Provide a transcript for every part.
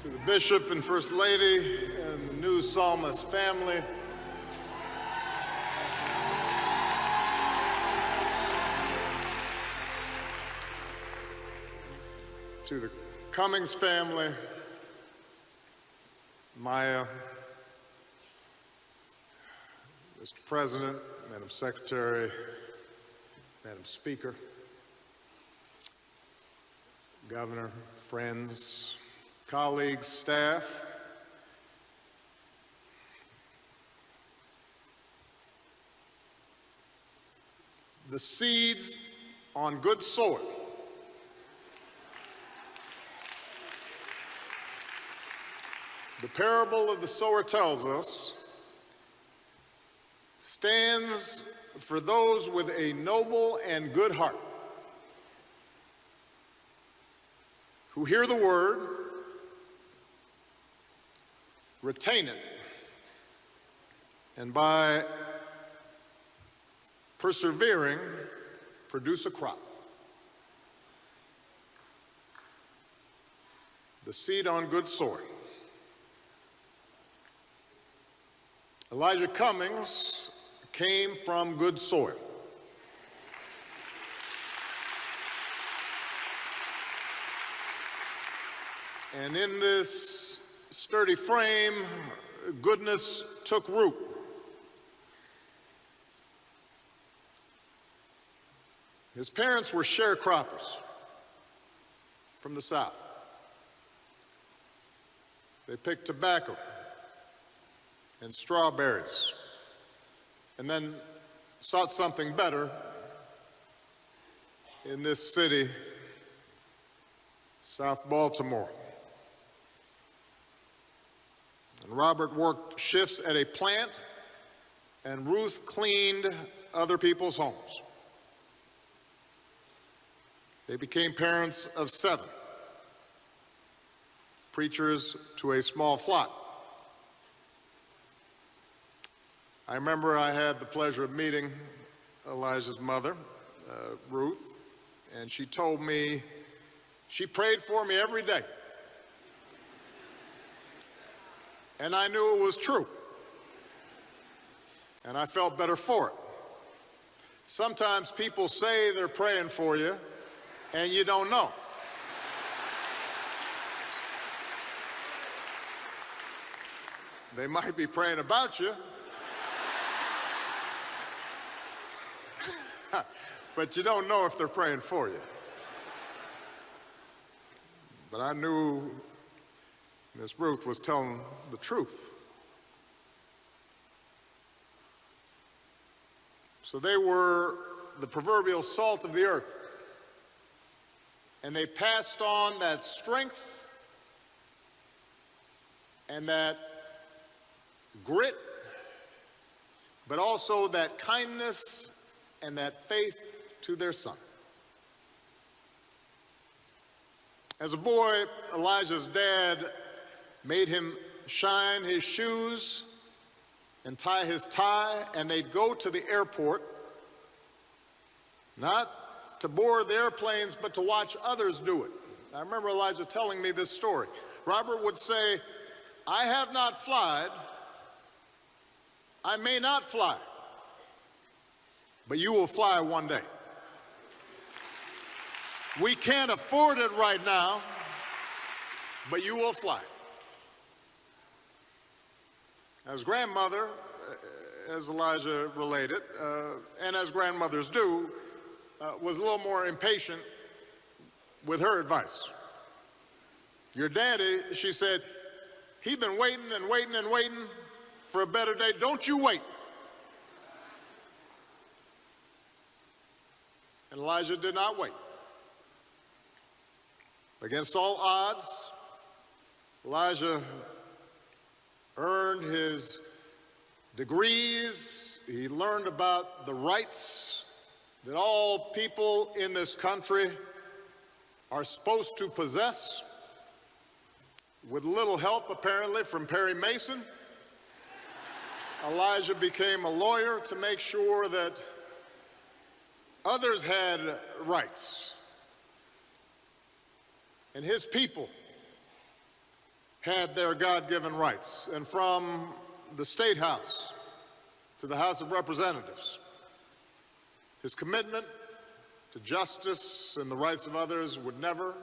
To the Bishop and First Lady and the new Psalmist family, to the Cummings family, Maya, Mr. President, Madam Secretary, Madam Speaker, Governor, friends, colleagues, staff, the seeds on good soil the parable of the sower tells us stands for those with a noble and good heart who hear the word, retain it, and by persevering, produce a crop. The seed on good soil. Elijah Cummings came from good soil. And in this sturdy frame, goodness took root. His parents were sharecroppers from the South. They picked tobacco and strawberries, and then sought something better in this city, South Baltimore. And Robert worked shifts at a plant, and Ruth cleaned other people's homes. They became parents of 7, preachers to a small flock. I remember I had the pleasure of meeting Elijah's mother, Ruth, and she told me she prayed for me every day. And I knew it was true. And I felt better for it. Sometimes people say they're praying for you, and you don't know. They might be praying about you, but you don't know if they're praying for you. But I knew Miss Ruth was telling the truth. So they were the proverbial salt of the earth, and they passed on that strength and that grit, but also that kindness and that faith to their son. As a boy, Elijah's dad made him shine his shoes and tie his tie, and they'd go to the airport, not to board the airplanes, but to watch others do it. I remember Elijah telling me this story. Robert would say, "I have not flied, I may not fly, but you will fly one day. We can't afford it right now, but you will fly." As grandmother, as Elijah related, and as grandmothers do, was a little more impatient with her advice. Your daddy, she said, he's been waiting and waiting and waiting for a better day. Don't you wait. And Elijah did not wait. Against all odds, Elijah earned his degrees. He learned about the rights that all people in this country are supposed to possess, with little help apparently from Perry Mason. Elijah became a lawyer to make sure that others had rights. And his people had their God-given rights. And from the State House to the House of Representatives, his commitment to justice and the rights of others would never,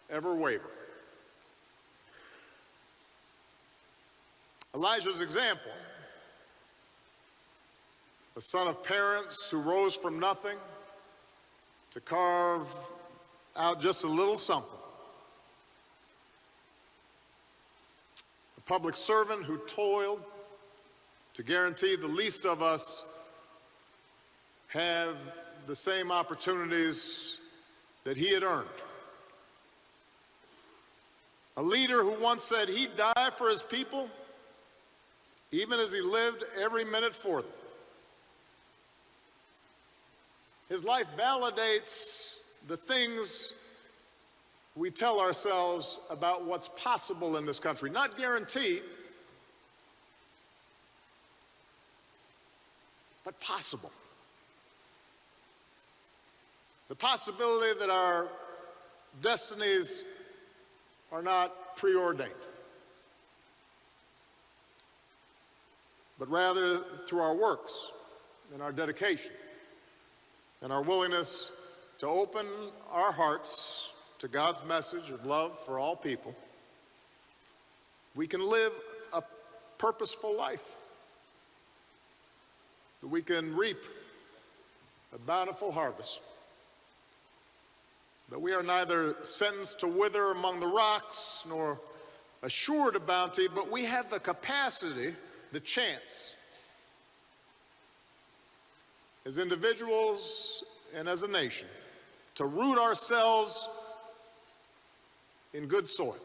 ever waver. Elijah's example, a son of parents who rose from nothing to carve out just a little something, a public servant who toiled to guarantee the least of us have the same opportunities that he had earned. A leader who once said he'd die for his people, even as he lived every minute for them. His life validates the things we tell ourselves about what's possible in this country. Not guaranteed, but possible. The possibility that our destinies are not preordained, but rather through our works and our dedication and our willingness to open our hearts to God's message of love for all people, we can live a purposeful life, that we can reap a bountiful harvest, that we are neither sentenced to wither among the rocks nor assured a bounty, but we have the capacity, the chance, as individuals and as a nation, to root ourselves in good soil.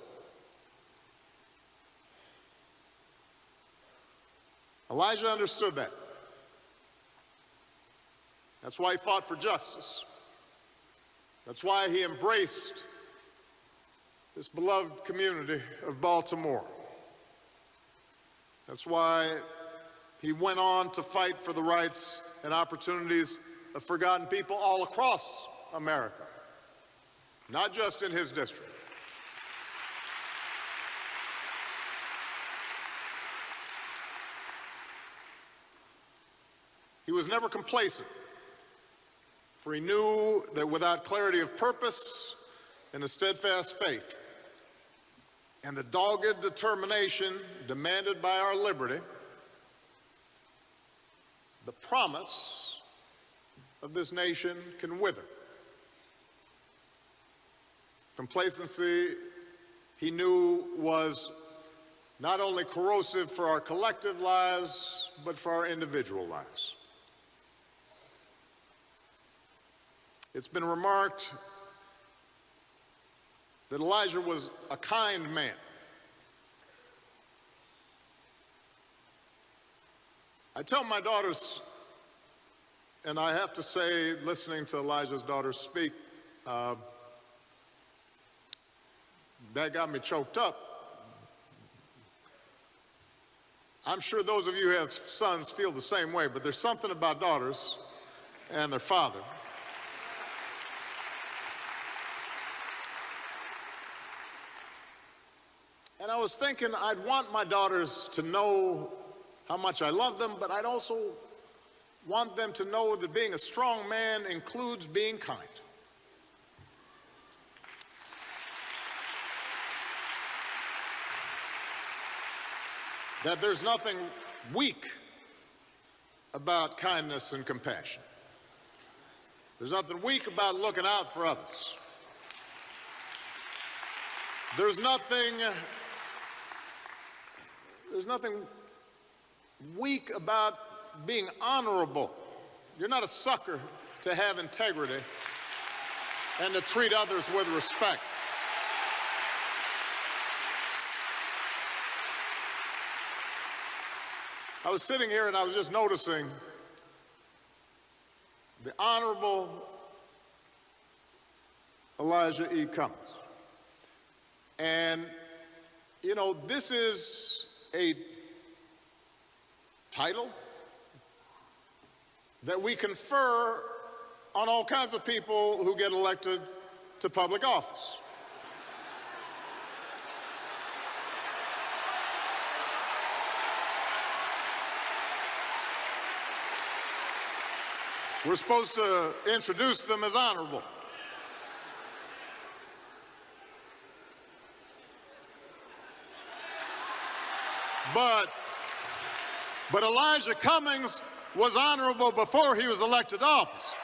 Elijah understood that. That's why he fought for justice. That's why he embraced this beloved community of Baltimore. That's why he went on to fight for the rights and opportunities of forgotten people all across America, not just in his district. He was never complacent, for he knew that without clarity of purpose and a steadfast faith and the dogged determination demanded by our liberty, the promise of this nation can wither. Complacency, he knew, was not only corrosive for our collective lives, but for our individual lives. It's been remarked that Elijah was a kind man. I tell my daughters, and I have to say, listening to Elijah's daughters speak, that got me choked up. I'm sure those of you who have sons feel the same way, but there's something about daughters and their father. And I was thinking I'd want my daughters to know how much I love them, but I'd also want them to know that being a strong man includes being kind. That there's nothing weak about kindness and compassion. There's nothing weak about looking out for others. There's nothing weak about being honorable. You're not a sucker to have integrity and to treat others with respect. I was sitting here and I was just noticing the Honorable Elijah E. Cummings. And, you know, this is a title that we confer on all kinds of people who get elected to public office. We're supposed to introduce them as honorable. But Elijah Cummings was honorable before he was elected to office.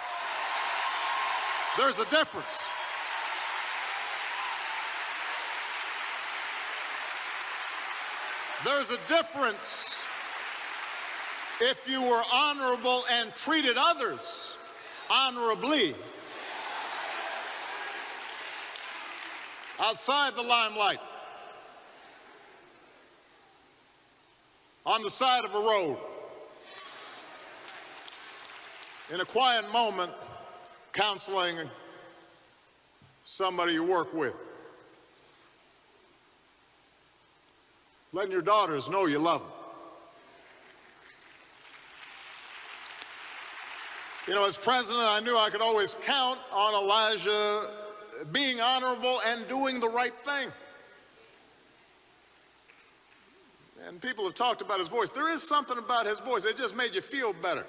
There's a difference. There's a difference if you were honorable and treated others honorably outside the limelight, on the side of a road, in a quiet moment, counseling somebody you work with. Letting your daughters know you love them. You know, as president, I knew I could always count on Elijah being honorable and doing the right thing. And people have talked about his voice. There is something about his voice. It just made you feel better.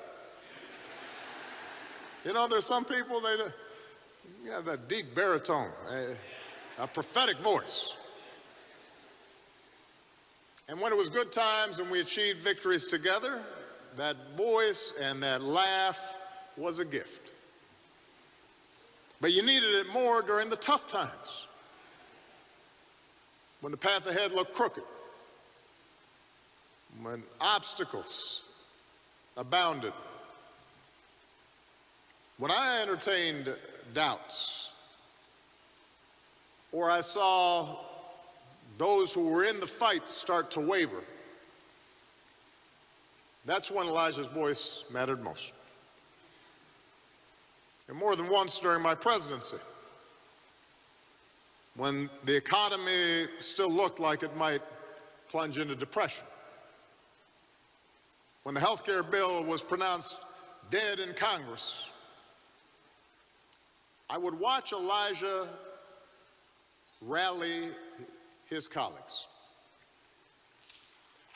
You know, there's some people, they have that deep baritone, a prophetic voice. And when it was good times and we achieved victories together, that voice and that laugh was a gift. But you needed it more during the tough times, when the path ahead looked crooked, when obstacles abounded, when I entertained doubts, or I saw those who were in the fight start to waver. That's when Elijah's voice mattered most. And more than once during my presidency, when the economy still looked like it might plunge into depression, when the health care bill was pronounced dead in Congress, I would watch Elijah rally his colleagues.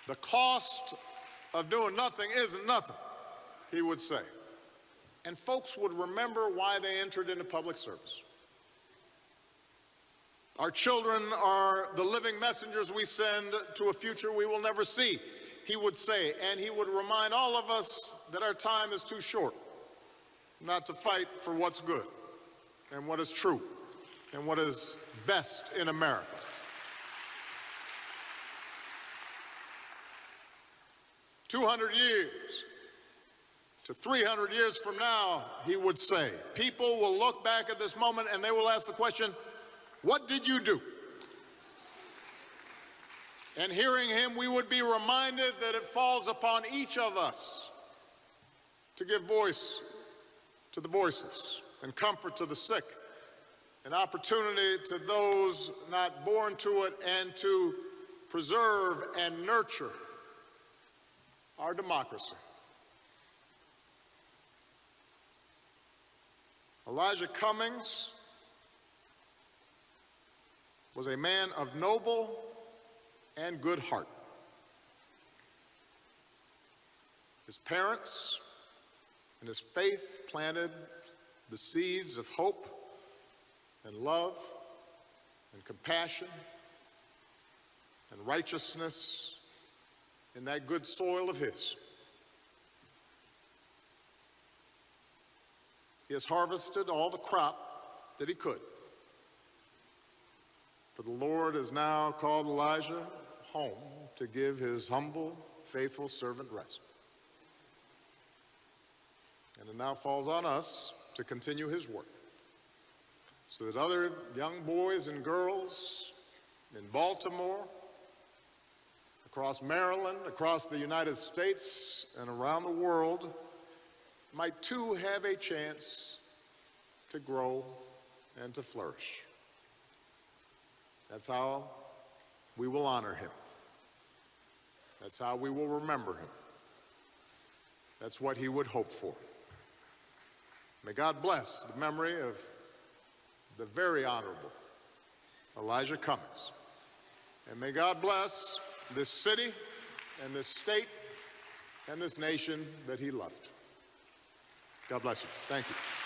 The cost of doing nothing isn't nothing, he would say. And folks would remember why they entered into public service. Our children are the living messengers we send to a future we will never see, he would say. And he would remind all of us that our time is too short not to fight for what's good and what is true and what is best in America. 200 years to 300 years from now, he would say, people will look back at this moment and they will ask the question, what did you do? And hearing him, we would be reminded that it falls upon each of us to give voice to the voiceless and comfort to the sick, an opportunity to those not born to it, and to preserve and nurture our democracy. Elijah Cummings was a man of noble and good heart. His parents and his faith planted the seeds of hope and love and compassion and righteousness in that good soil of his. He has harvested all the crop that he could. For the Lord has now called Elijah home to give his humble, faithful servant rest. And it now falls on us to continue his work, so that other young boys and girls in Baltimore, across Maryland, across the United States, and around the world might too have a chance to grow and to flourish. That's how we will honor him. That's how we will remember him. That's what he would hope for. May God bless the memory of the very honorable Elijah Cummings. And may God bless this city and this state and this nation that he loved. God bless you. Thank you.